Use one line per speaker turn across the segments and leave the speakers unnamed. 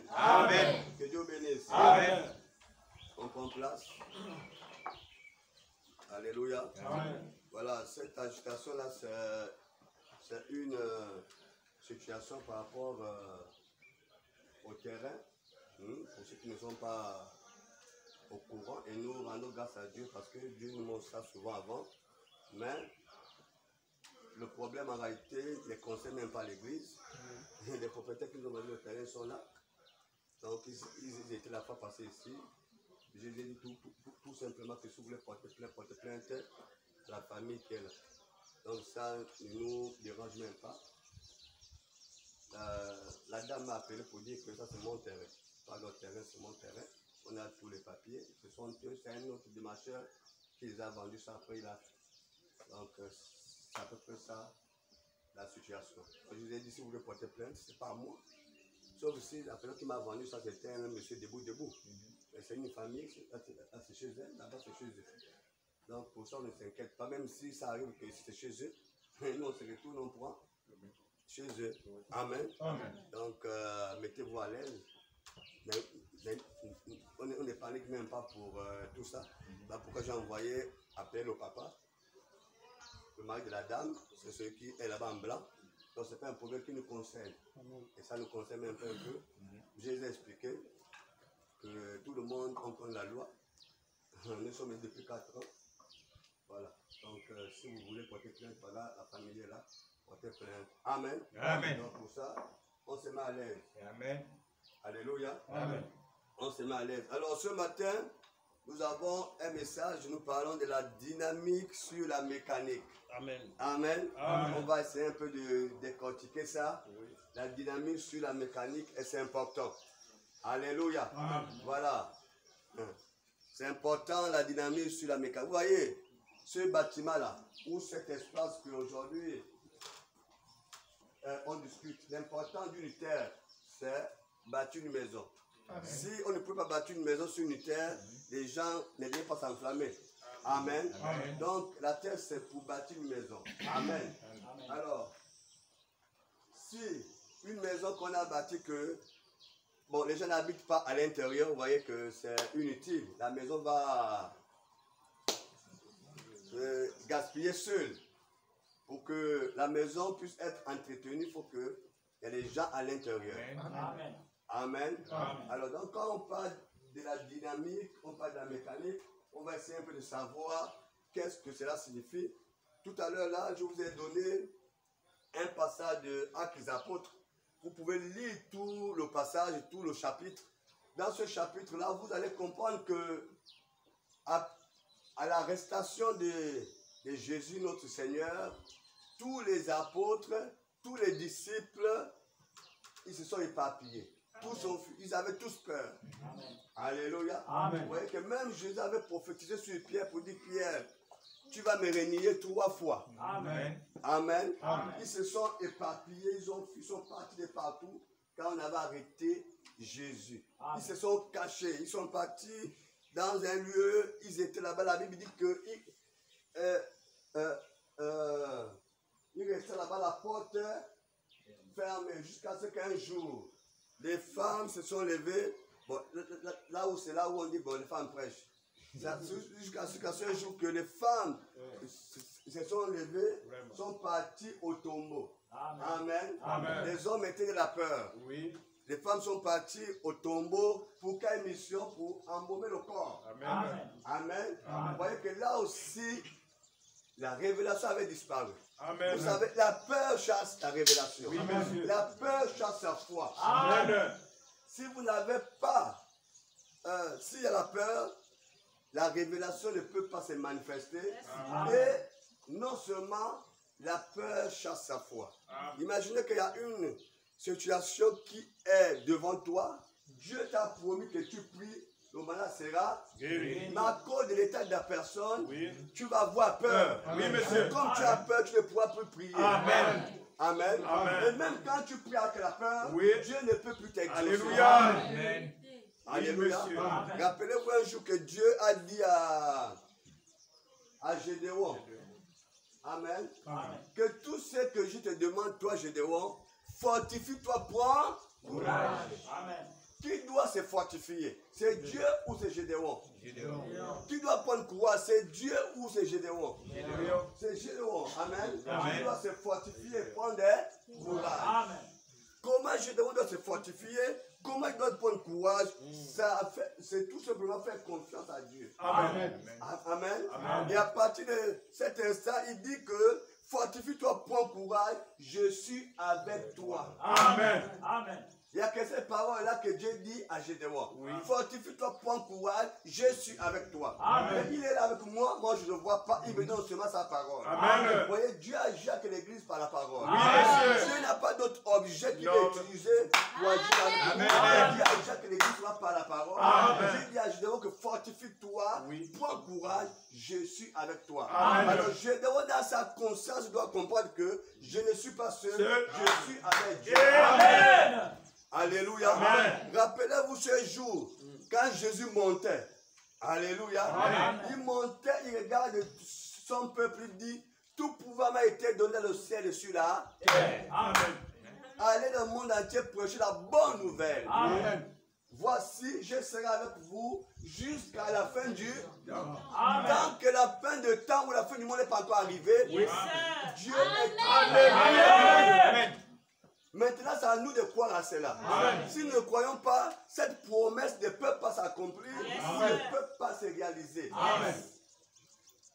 Amen.
Amen.
Que Dieu bénisse.
Amen.
On prend place. Alléluia.
Amen.
Voilà, cette agitation-là, c'est une situation par rapport au terrain. Pour ceux qui ne sont pas au courant, et nous rendons grâce à Dieu parce que Dieu nous montre ça souvent avant. Mais le problème en réalité ne concerne même pas l'église. Les propriétaires qui nous ont vendu le terrain sont là. Donc ils étaient la fois passée ici. Je lui ai dit tout simplement que si vous voulez porter plainte, la famille qui est là. Donc ça ne nous dérange même pas. La dame m'a appelé pour dire que ça c'est mon terrain. Pas notre terrain, c'est mon terrain. On a tous les papiers. Ce sont eux, c'est un autre démarcheur qui les a vendus ça après il a. Donc c'est à peu près ça la situation. Je vous ai dit si vous voulez porter plainte, c'est pas moi. Sauf si la personne qui m'a vendu ça c'était un monsieur debout. C'est une famille, c'est chez elle, là-bas c'est chez eux. Donc pour ça on ne s'inquiète pas, même si ça arrive que c'est chez eux, nous on se retourne, on prend chez eux. Amen.
Amen.
Donc mettez-vous à l'aise. On ne panique même pas pour tout ça. Là pourquoi j'ai envoyé appel au papa, le mari de la dame, c'est celui qui est là-bas en blanc. Donc c'est pas un problème qui nous concerne. Et ça nous concerne même un peu. Je les ai expliqué que tout le monde comprend la loi. Nous sommes depuis 4 ans. Voilà. Donc si vous voulez porter plainte, voilà, la famille est là. Porter plainte. Amen.
Amen.
Donc pour ça, on se met à l'aise.
Amen.
Alléluia.
Amen.
On se met à l'aise. Alors ce matin, nous avons un message. Nous parlons de la dynamique sur la mécanique.
Amen.
Amen.
Amen.
On va essayer un peu de décortiquer ça.
Oui.
La dynamique sur la mécanique, et c'est important. Alléluia.
Amen.
Voilà. C'est important la dynamique sur la mécanique. Vous voyez, ce bâtiment-là, ou cet espace qu'aujourd'hui on discute, l'important d'une terre, c'est bâtir une maison.
Amen.
Si on ne peut pas bâtir une maison sur une terre, les gens ne viennent pas s'enflammer. Amen.
Amen.
Donc la terre c'est pour bâtir une maison. Amen.
Amen.
Alors, si une maison qu'on a bâtie que, bon, les gens n'habitent pas à l'intérieur, vous voyez que c'est inutile. La maison va gaspiller seule. Pour que la maison puisse être entretenue, il faut qu'il y ait des gens à l'intérieur.
Amen.
Amen.
Amen.
Alors, donc, quand on parle de la dynamique, on parle de la mécanique, on va essayer un peu de savoir qu'est-ce que cela signifie. Tout à l'heure, là, je vous ai donné un passage de Actes des Apôtres. Vous pouvez lire tout le passage, tout le chapitre. Dans ce chapitre-là, vous allez comprendre que à l'arrestation de Jésus, notre Seigneur, tous les apôtres, tous les disciples, ils se sont éparpillés. Ils avaient tous peur.
Amen.
Alléluia.
Amen.
Vous voyez que même Jésus avait prophétisé sur Pierre pour dire, Pierre, tu vas me renier 3 fois.
Amen.
Amen.
Amen.
Ils se sont éparpillés, ils sont partis de partout quand on avait arrêté Jésus.
Amen.
Ils se sont cachés, ils sont partis dans un lieu, ils étaient là-bas. La Bible dit que ils restaient là-bas, la porte fermée, jusqu'à ce qu'un jour, les femmes se sont levées. Bon, là où c'est là où on dit, bon, les femmes prêchent. Jusqu'à ce jour que les femmes se sont levées, sont parties au tombeau. Amen.
Amen.
Les hommes étaient de la peur.
Oui.
Les femmes sont parties au tombeau pour quelle mission? Pour embaumer le corps.
Amen.
Amen.
Amen.
Vous voyez que là aussi, la révélation avait disparu.
Amen.
Vous savez, la peur chasse la révélation.
Oui, monsieur.
La peur chasse la foi.
Amen.
Si vous n'avez pas, s'il y a la peur, la révélation ne peut pas se manifester.
Amen.
Et non seulement la peur chasse sa foi.
Amen.
Imaginez qu'il y a une situation qui est devant toi. Dieu t'a promis que tu pries, le malade sera
Guéri.
mais à cause de l'état de la personne,
Oui.
tu vas avoir peur.
Oui, monsieur.
Et comme tu as peur, tu ne pourras plus prier.
Amen.
Amen.
Amen.
Et même quand tu pries avec la peur,
Oui.
Dieu ne peut plus t'exaucer.
Alléluia. Amen.
Alléluia.
Oui, monsieur.
Rappelez-vous un jour que Dieu a dit à Gédéon, Amen,
Amen.
que tout ce que je te demande, toi Gédéon, fortifie-toi, prends
Courage. Amen.
se fortifier? C'est Dieu ou c'est Gédéon?
Gédéon.
Qui doit prendre courage? C'est Dieu ou c'est Gédéon?
Gédéon.
C'est Gédéon. Amen.
Amen.
Qui doit se fortifier et prendre courage.
Amen.
Comment Gédéon doit se fortifier? Comment il doit prendre courage? C'est tout simplement faire confiance à Dieu.
Amen.
Amen.
Amen.
Et à partir de cet instant, il dit que fortifie-toi, prends courage, je suis avec toi.
Amen.
Amen.
Il y a que ces paroles-là que Dieu dit à Gédéon.
Oui.
Fortifie-toi, prends courage, je suis avec toi.
Amen.
Mais il est là avec moi, moi je ne le vois pas, il me donne seulement sa parole.
Amen.
Vous voyez, Dieu agit avec l'église par la parole.
Oui, monsieur.
Dieu n'a pas d'autre objet qu'il
Non.
est utilisé pour agir avec nous.
Amen.
Dieu agit avec l'église seulement par la parole.
Amen.
Dieu dit à Gédéon que fortifie-toi,
Oui.
prends courage, je suis avec toi.
Amen.
Alors Gédéon dans sa conscience doit comprendre que je ne suis pas seul,
Seul.
je suis avec Dieu.
Amen.
Alléluia.
Amen.
Rappelez-vous ce jour, quand Jésus montait. Alléluia.
Amen.
Il montait, il regarde son peuple, il dit, tout pouvoir m'a été donné dans le ciel et sur la terre.
Amen.
Allez dans le monde entier prêcher la bonne nouvelle.
Amen.
Voici, je serai avec vous jusqu'à la fin du
Amen.
tant que la fin de temps ou la fin du monde n'est pas encore arrivée.
Yes,
Dieu est
Amen.
Maintenant, c'est à nous de croire à cela.
Amen.
Si nous ne croyons pas, cette promesse ne peut pas s'accomplir,
Yes.
ne peut pas se réaliser.
Amen.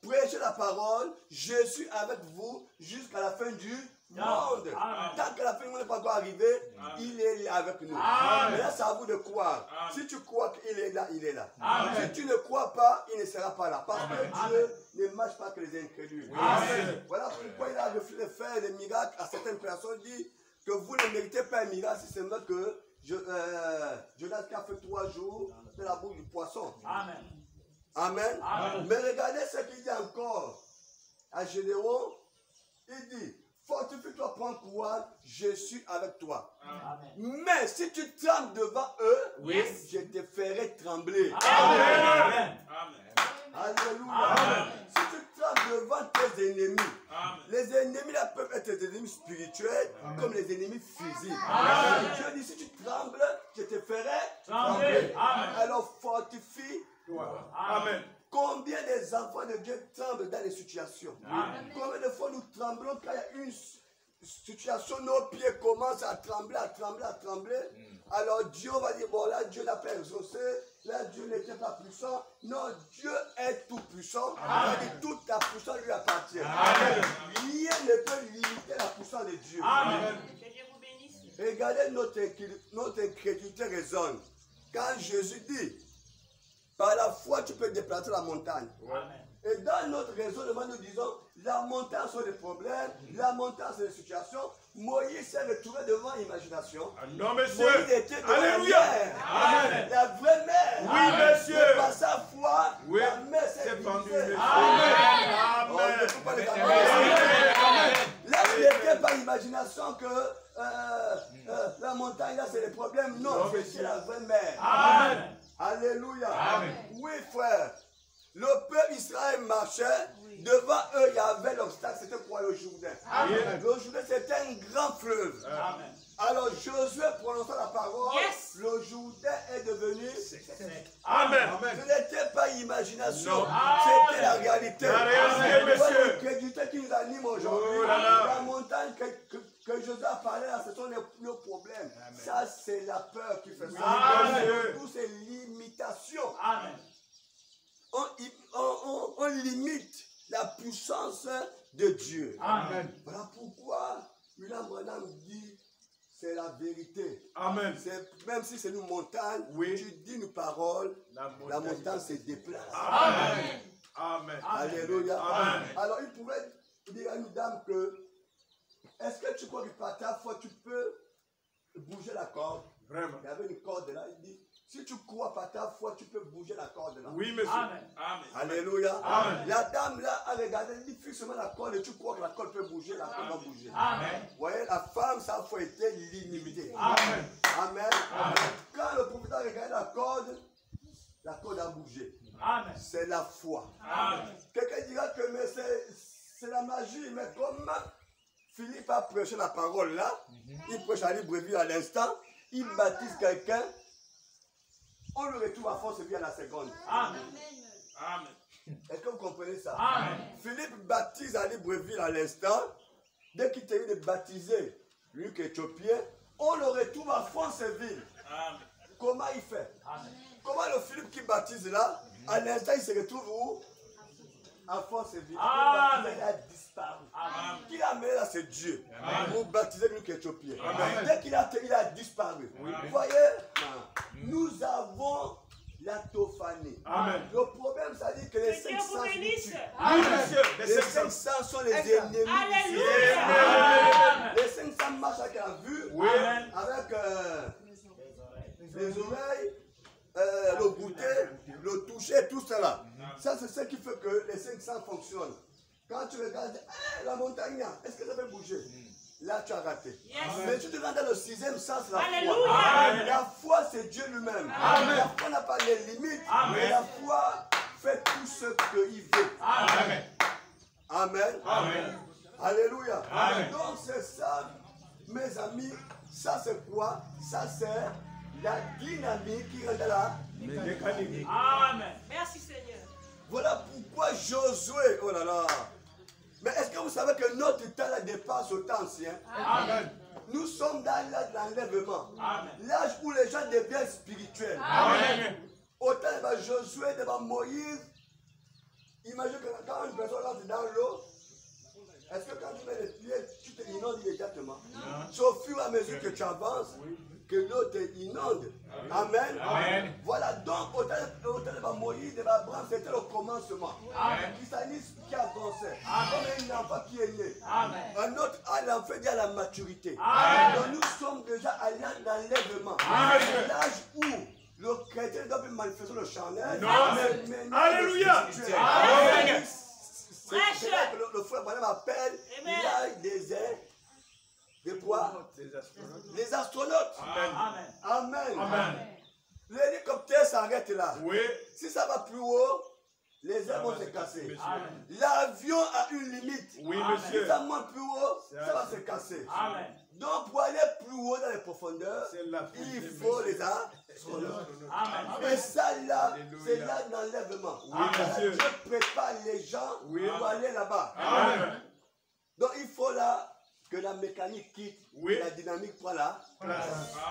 Prêchez la parole, je suis avec vous jusqu'à la fin du monde.
Amen.
Tant que la fin du monde n'est pas encore arrivée, il est là avec nous.
Amen.
Mais là, c'est à vous de croire.
Amen.
Si tu crois qu'il est là, il est là.
Amen.
Si tu ne crois pas, il ne sera pas là. Parce
Amen.
que Dieu ne marche pas que les incrédules.
Amen.
Voilà pourquoi il a refusé de faire des miracles à certaines personnes. Il dit que vous ne méritez pas un miracle si c'est vrai que Jonas qui a fait 3 jours de la bouche du poisson.
Amen.
Amen.
Amen.
Mais regardez ce qu'il dit encore à Gédéon. Il dit, fortifie-toi, prends courage, je suis avec toi.
Amen.
Mais si tu trembles devant eux,
Oui.
je te ferai trembler.
Amen.
Alléluia.
Amen.
Si tu trembles devant tes ennemis,
Amen.
les ennemis là peuvent être des ennemis spirituels comme les ennemis physiques.
Amen.
Dieu dit, si tu trembles, je te ferai
Trembler. Amen.
Alors fortifie.
Amen.
Combien des enfants de Dieu tremblent dans les situations?
Amen.
Combien de fois nous tremblons quand il y a une situation, nos pieds commencent à trembler, à trembler, à trembler. Alors Dieu va dire, bon là Dieu n'a pas exaucé, là Dieu n'était pas puissant. Non, Dieu est tout puissant. C'est-à-dire toute la puissance lui appartient.
Amen.
Rien ne peut limiter la puissance de Dieu.
Amen.
Que Dieu vous bénisse.
Regardez notre incrédulité résonne. Quand Jésus dit, par la foi tu peux déplacer la montagne.
Amen.
Et dans notre raisonnement, nous disons, la montagne sont des problèmes, la montagne c'est des situations. Moïse s'est retrouvé devant l'imagination.
Non, monsieur.
Moïse était devant la
Alléluia.
mer.
Amen.
La vraie mer.
Oui, monsieur.
Mais par sa foi,
Oui.
la mer s'est
C'est pendu,
divisée.
monsieur.
Oh,
Amen.
ne faut pas les
Amen.
amen. Là, ce n'était pas l'imagination que la montagne, là, c'est les problèmes. Non,
Non,
c'est
monsieur.
la vraie mer.
Amen.
Alléluia.
Amen.
Oui, frère. Le peuple Israël marchait. Devant eux, il y avait l'obstacle. C'était quoi le Jourdain?
Amen.
Le Jourdain, c'était un grand fleuve.
Amen.
Alors Josué prononçant la parole,
Yes.
le Jourdain est devenu.
Amen.
Ce n'était pas imagination,
Non.
c'était la réalité.
La réalité, monsieur.
L'incrédulité qui nous anime aujourd'hui.
Oh là là.
La montagne que Josué a parlé là, ce sont nos problèmes. Ça, c'est la peur qui fait ça.
Amen.
Tout c'est l'imitation.
Amen.
On limite la puissance de Dieu.
Amen.
Voilà pourquoi William Branham dit c'est la vérité.
Amen.
Même si c'est une montagne,
Oui.
tu dis une parole, la montagne se déplace.
Amen. Amen.
Alléluia.
Amen.
Alors il pouvait dire à une dame que est-ce que tu crois que par ta foi tu peux bouger la corde?
Vraiment.
Il y avait une corde là, il dit si tu crois par ta foi tu peux bouger la corde là.
Oui, monsieur.
Amen.
Amen.
Alléluia.
Amen.
La dame là a regardé, elle dit fixement la corde et tu crois que la corde peut bouger, la corde va bouger.
Amen.
Vous voyez, la femme, sa foi était limitée.
Amen.
Amen. Quand le prophète a regardé la corde a bougé.
Amen.
C'est la foi.
Amen.
Quelqu'un dira que mais c'est la magie, mais comme Philippe a prêché la parole là, il prêche à Libreville à l'instant, il baptise quelqu'un, on le retrouve à force de vie à la seconde.
Amen.
Amen.
Est-ce que vous comprenez ça?
Amen.
Philippe baptise à Libreville à l'instant. Dès qu'il termine de baptiser Luc Éthiopien, on le retrouve à Franceville.
Amen.
Comment il fait?
Amen.
Comment le Philippe qui baptise là, à l'instant il se retrouve où? À Franceville.
Amen.
Il a disparu.
Amen.
Qui l'a amené là, c'est Dieu.
Amen.
Pour baptiser Luc Éthiopien.
Amen.
Dès qu'il a disparu.
Oui.
Vous voyez, nous avons la tophanie.
Amen.
Le problème, ça dit que les
Que Dieu vous
500
bénisse.
Oui, monsieur.
les 500 sont les ennemis.
Alléluia.
Amen.
Les 500 marchent avec la vue,
Oui.
Amen.
avec les oreilles, le goûter, le toucher, tout cela. Ça, c'est ce qui fait que les 500 fonctionnent. Quand tu regardes, la montagne, est-ce que ça peut bouger? Là, tu as raté.
Yes.
Mais tu te rends dans le 6e sens, la
Alléluia.
foi.
Amen.
La foi, c'est Dieu lui-même.
Amen.
La foi n'a pas de limites.
Amen.
Mais la foi fait tout ce qu'il veut.
Amen.
Amen.
Amen.
Alléluia.
Amen.
Donc c'est ça, mes amis. Ça c'est quoi? Ça c'est la dynamique qui rentre dans la...
Mécanique.
Amen.
Merci Seigneur.
Voilà pourquoi Josué, oh là là. Mais est-ce que vous savez que notre temps là dépasse au temps ancien?
Amen.
Nous sommes dans l'âge de l'enlèvement.
Amen.
L'âge où les gens deviennent spirituels.
Amen.
Autant devant Josué, devant Moïse. Imagine que quand une personne rentre dans l'eau, est-ce que quand tu mets les pieds, tu te inondes immédiatement? C'est au fur et à mesure que tu avances que l'eau te inonde. Amen.
Amen.
Voilà donc, autant devant Moïse, devant Abraham, c'était le commencement.
Amen.
Le christianisme qui avançait. Comme un enfant qui est né.
Amen.
Un autre à l'enfant dit à la maturité.
Amen.
Donc nous sommes déjà à l'âge d'enlèvement.
Amen.
L'âge où le chrétien doit manifester le charnel.
Non.
mais maintenant,
Alléluia.
le spirituel.
Amen.
C'est là que le frère Branham appelle
Amen.
l'âge des airs. De quoi? Les astronautes.
Amen.
Amen.
Amen.
Amen.
L'hélicoptère s'arrête là.
Oui.
Si ça va plus haut, les airs vont se casser.
Monsieur.
Amen.
L'avion a une limite.
Oui,
Amen.
monsieur.
Si ça monte plus haut, ça va se casser.
Amen.
Donc pour aller plus haut dans les profondeurs,
C'est la
il faut les astronautes.
Amen.
Et ça là,
Alléluia.
c'est là l'enlèvement.
Oui, monsieur.
Dieu prépare les gens
Oui.
pour aller là-bas.
Amen.
Donc il faut là que la mécanique quitte,
Oui.
la dynamique prend là.
Place.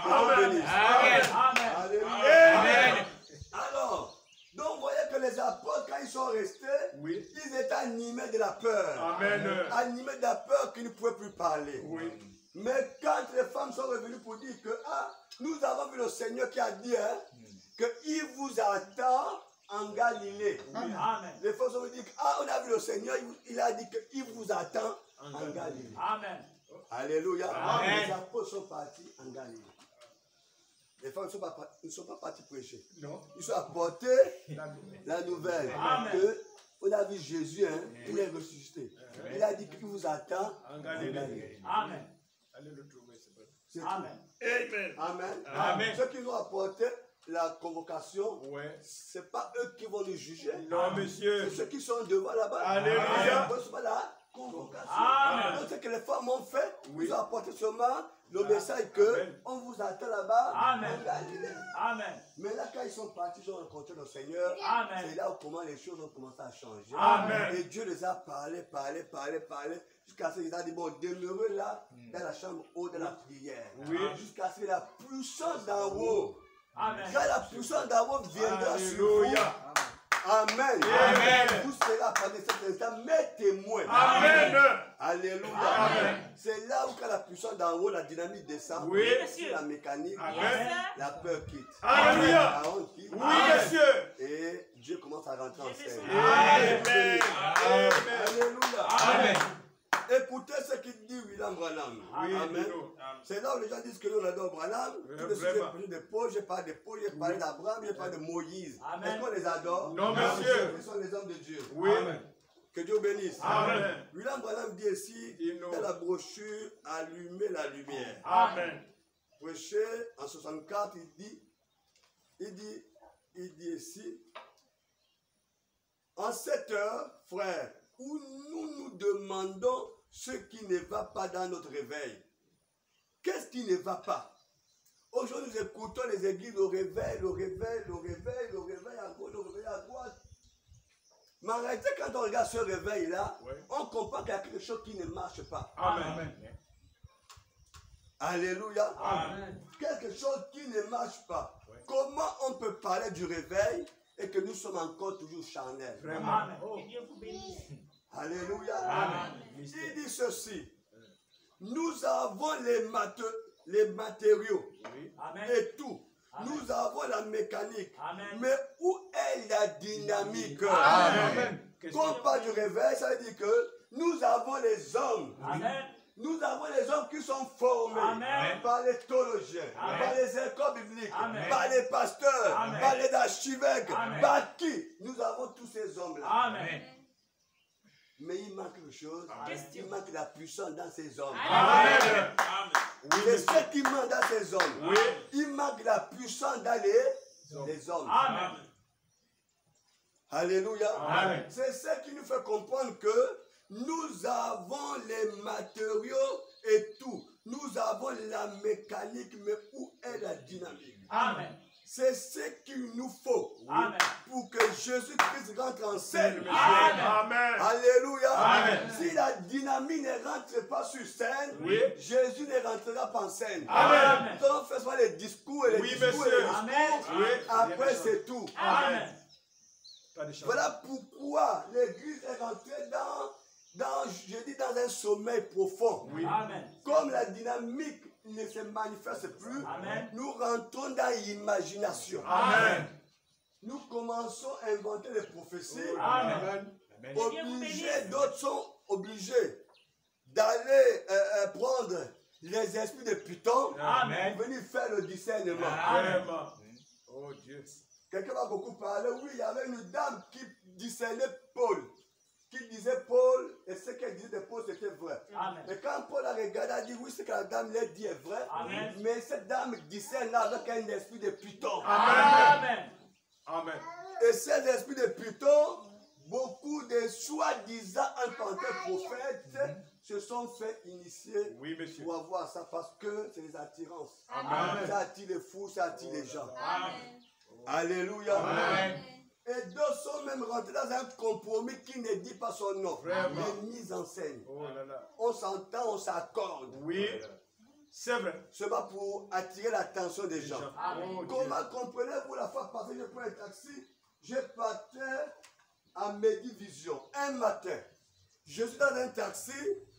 Amen.
Amen.
Alléluia.
Amen.
Alors, donc vous voyez que les apôtres, quand ils sont restés,
Oui.
ils étaient animés de la peur.
Amen.
Animés de la peur qu'ils ne pouvaient plus parler.
Oui.
Mais quand les femmes sont revenues pour dire que nous avons vu le Seigneur qui a dit qu'il vous attend en Galilée.
Amen.
Les femmes sont venues dire on a vu le Seigneur, il a dit qu'il vous attend en Galilée.
Amen.
Alléluia.
Amen.
Les apôtres sont partis en Galilée. Les femmes ne sont pas partis prêcher.
Non.
Ils sont apportés la nouvelle
Amen.
que on a vu Jésus, il est ressuscité. Il a dit qu'il vous attend
En
en
Galilée.
Galilée.
Amen.
Allez le trouver, c'est bon.
C'est tout.
Amen.
Amen.
Amen.
Amen.
Ceux qui nous ont apporté la convocation,
Ouais.
ce n'est pas eux qui vont nous juger.
Non, monsieur.
C'est ceux qui sont devant là-bas.
Alléluia.
Ils reçoivent la convocation.
Amen.
Donc, ce que les femmes ont fait,
Oui.
ils ont apporté seulement le message que
Amen.
on vous attend là-bas
Amen.
en Galilée.
Amen.
Mais là, quand ils sont partis, ils ont rencontré le Seigneur.
Amen.
C'est là où comment les choses ont commencé à changer.
Amen.
Et Dieu les a parlé, jusqu'à ce qu'il a dit, bon, demeurez là, dans la chambre haute de la prière.
Oui.
Jusqu'à ce que la puissance d'en haut,
Amen.
quand la puissance d'en haut viendra sur vous,
Alléluia.
Amen.
Amen.
Vous serez à partir de cet instant mes témoins.
Amen.
Alléluia.
Amen.
C'est là où quand la puissance d'en haut, la dynamique descend,
Oui.
c'est la mécanique,
Amen.
la peur quitte.
Alléluia.
La honte quitte.
Oui, monsieur.
Et Dieu commence à rentrer en scène.
Amen. Amen.
Alléluia.
Amen.
Écoutez ce qu'il dit William Branham.
Oui,
Amen.
dis-nous.
C'est là où les gens disent que nous on adore Branham. Tous les sujets de Paul, j'ai parlé de Paul, j'ai parlé d'Abraham, j'ai parlé de Moïse.
Amen.
Est-ce qu'on les adore?
Non, monsieur.
Ce sont les hommes de Dieu.
Oui.
Que Dieu bénisse.
Amen.
William Branham dit ici,
Dis-nous.
dans la brochure, Allumer la lumière.
Amen.
Prêché en 64, il dit ici, en cette heure, frère, où nous nous demandons ce qui ne va pas dans notre réveil. Qu'est-ce qui ne va pas? Aujourd'hui, nous écoutons les églises, le réveil, le réveil, le réveil, le réveil à gauche, le réveil à droite. Mais en réalité, quand on regarde ce réveil-là, on comprend qu'il y a quelque chose qui ne marche pas.
Amen.
Alléluia.
Amen.
Quelque chose qui ne marche pas. Comment on peut parler du réveil et que nous sommes encore toujours charnels?
Vraiment.
Amen. Que Dieu vous bénisse.
Alléluia.
Amen.
Il dit ceci. Nous avons les matériaux
Amen.
et tout.
Amen.
Nous avons la mécanique.
Amen.
Mais où est la dynamique?
Amen.
Quand on parle du réveil, ça veut dire que nous avons les hommes.
Amen.
Nous avons les hommes qui sont formés
Amen.
par les théologiens,
Amen.
par les écoles bibliques,
Amen.
par les pasteurs,
Amen.
par les archevêques,
Amen.
par qui? Nous avons tous ces hommes-là.
Amen.
Mais il manque quelque chose.
Amen.
Il manque la puissance dans ces hommes.
Amen.
C'est ce qui manque dans ces hommes.
Oui.
Il manque la puissance dans les hommes.
Amen.
Alléluia.
Amen.
C'est ce qui nous fait comprendre que nous avons les matériaux et tout. Nous avons la mécanique, mais où est la dynamique?
Amen.
C'est ce qu'il nous faut
Amen.
pour que Jésus-Christ rentre en scène.
Amen.
Alléluia.
Amen.
Si la dynamique ne rentre pas sur scène,
Oui.
Jésus ne rentrera pas en scène.
Amen.
Donc, faisons les discours et les
Oui,
discours. Et
monsieur.
les discours.
Amen.
Oui.
Après, c'est tout.
Amen.
Voilà pourquoi l'Église est rentrée dans un sommeil profond.
Oui.
Amen.
Comme la dynamique ne se manifeste plus,
Amen.
nous rentrons dans l'imagination.
Amen.
Nous commençons à inventer les prophéties.
Amen.
Obligés, d'autres sont obligés d'aller prendre les esprits de Python
Amen.
pour venir faire le discernement.
Vraiment. Oh Dieu.
Quelqu'un va beaucoup parler. Oui, il y avait une dame qui discernait Paul. Qui disait Paul, et ce qu'elle disait de Paul, c'était vrai.
Amen.
Et quand Paul a regardé, il a dit oui, ce que la dame l'a dit est vrai.
Amen.
Mais cette dame discerne là avec un esprit de Python.
Amen.
Amen.
Et ces esprits de Python, beaucoup de soi-disant implantés prophètes se sont fait initier
Oui, monsieur.
pour avoir ça parce que c'est les attirances.
Amen.
Ça attire les fous, ça attire les gens.
Amen.
Alléluia.
Amen.
Et d'autres sont même rentrés dans un compromis qui ne dit pas son nom.
Vraiment.
Mais mise en scène.
Oh là là.
On s'entend, on s'accorde.
Oui. C'est vrai.
C'est pas pour attirer l'attention des gens.
Oh, Dieu.
Comment comprenez-vous la fois passée, je prends un taxi, je partais à Medi Vision. Un matin, je suis dans un taxi,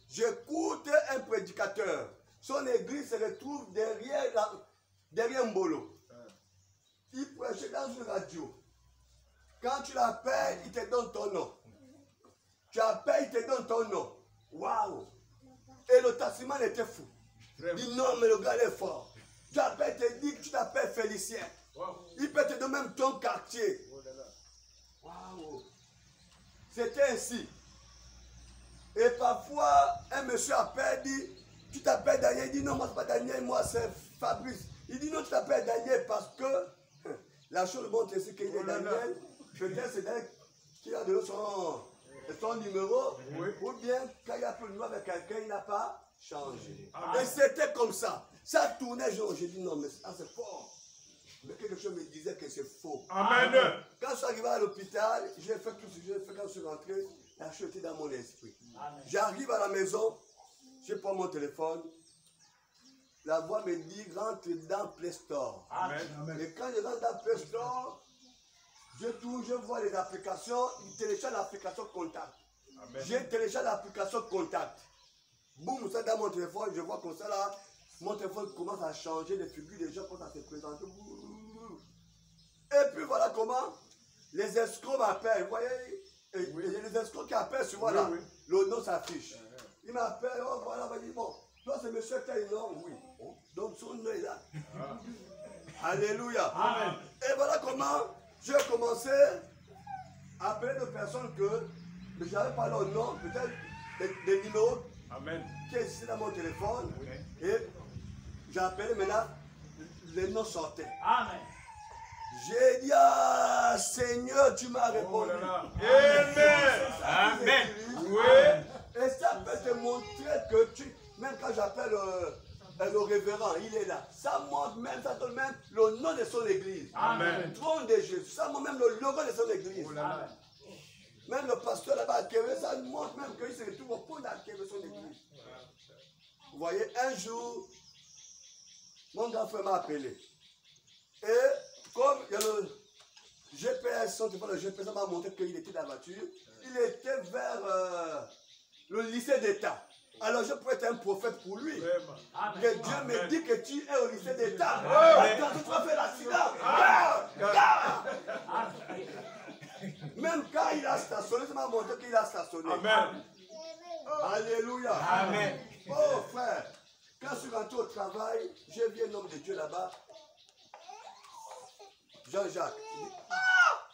j'écoute un prédicateur. Son église se retrouve derrière Mbolo. Il prêchait dans une radio. Quand tu l'appelles, il te donne ton nom. Tu appelles, il te donne ton nom. Waouh! Et le taximan était fou. Il dit non, mais le gars est fort. Tu appelles, il te dit que tu t'appelles Félicien.
Wow.
Il peut te donner même ton quartier.
Oh là là.
Waouh! C'était ainsi. Et parfois, un monsieur appelle, dit tu t'appelles Daniel. Il dit non, moi c'est pas Daniel, moi c'est Fabrice. Il dit non, tu t'appelles Daniel parce que la chose montre ici qu'il est Daniel. Peut-être c'est Daniel qui a donné son numéro.
Oui.
Ou bien quand il a pris le numéro avec quelqu'un, il n'a pas changé.
Amen.
Et c'était comme ça. Ça tournait, j'ai dit non, mais ça c'est fort. Mais quelque chose me disait que c'est faux.
Amen.
Quand je suis arrivé à l'hôpital, j'ai fait tout ce que j'ai fait quand je suis rentré, la chose était dans mon esprit.
Amen.
J'arrive à la maison, je prends mon téléphone, la voix me dit rentre dans Play Store.
Amen.
Et quand je rentre dans Play Store, je tourne, je vois les applications, je télécharge l'application Contact.
Amen.
J'ai téléchargé l'application Contact. Boum, ça dans mon téléphone, je vois comme ça là, mon téléphone commence à changer, les figures des gens commencent à se présenter. Et puis voilà comment les escrocs m'appellent. Vous voyez, et les escrocs qui appellent souvent là,
Oui, oui.
le nom s'affiche. Ils m'appellent, oh voilà, va dire bon, toi c'est monsieur tel nom, oui. Donc son nom est là. Alléluia.
Amen.
Et voilà comment j'ai commencé à appeler des personnes que je n'avais pas leur nom, peut-être des numéros
Amen.
qui existaient dans mon téléphone.
Oui.
Et j'ai appelé maintenant, les noms sortaient.
Amen.
J'ai dit, ah Seigneur, tu m'as
Oh
répondu.
là là.
Ça,
Amen.
c'est ce qu'ils utilisent.
Oui.
Et ça peut te montrer que même quand j'appelle le révérend, il est là. Ça montre même, ça donne même le nom de son église.
Amen.
Le trône de Jésus. Ça montre même le logo de son église.
Oh là là.
Même le pasteur là-bas à Québec, ça montre même qu'il se retrouve au fond de son église. Vous voyez, un jour, mon grand frère m'a appelé. Et comme il y a le GPS, le GPS m'a montré qu'il était dans la voiture, il était vers le lycée d'État. Alors je pourrais être un prophète pour lui.
Vraiment.
Que Dieu me dit que tu es au lycée d'État.
Amen.
Quand tu vas faire l'accident, gare. Même quand il a stationné, ça m'a montré qu'il a stationné.
Amen.
Alléluia.
Amen.
Oh frère, quand je suis rentré au travail, j'ai vu un homme de Dieu là-bas, Jean-Jacques. Il dit, ah,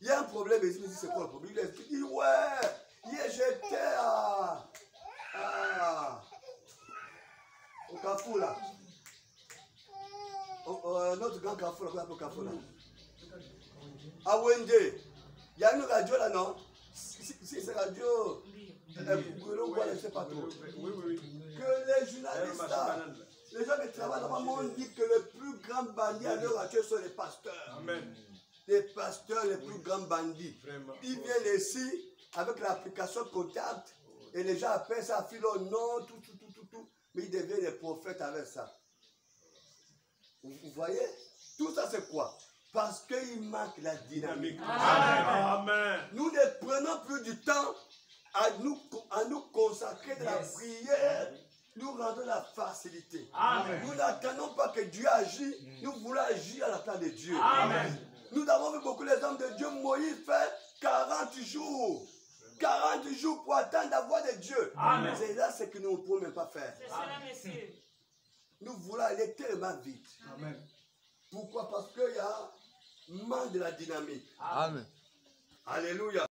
il y a un problème. Il me dit, c'est quoi le problème? Il dit, ouais, hier j'étais au Carrefour là. Notre grand Carrefour là, qu'on appelle Carrefour là. À Wende. Il y a une radio là, non? Si c'est radio, je ne sais pas trop.
Oui, oui.
Que les journalistes là, les gens qui travaillent là-bas m'ont dit que les plus grands bandits à l'heure actuelle sont les pasteurs.
Amen.
Les pasteurs, les plus grands bandits.
Vraiment.
Ils viennent ici avec l'application contact et les gens appellent ça, filent au nom, tout. Mais ils deviennent des prophètes avec ça. Vous voyez? Tout ça c'est quoi? Parce qu'il manque la dynamique.
Amen.
Nous ne prenons plus du temps à nous consacrer de la prière. Nous rendons la facilité.
Amen.
Nous n'attendons pas que Dieu agisse. Nous voulons agir à la place de Dieu.
Amen.
Nous avons vu beaucoup les hommes de Dieu. Moïse fait 40 jours. 40 jours pour attendre la voix de Dieu.
Amen.
C'est là ce que nous ne pouvons même pas faire.
C'est cela, monsieur.
Nous voulons aller tellement vite.
Amen.
Pourquoi? Parce qu'il y a manque de la dynamique.
Amen.
Alléluia.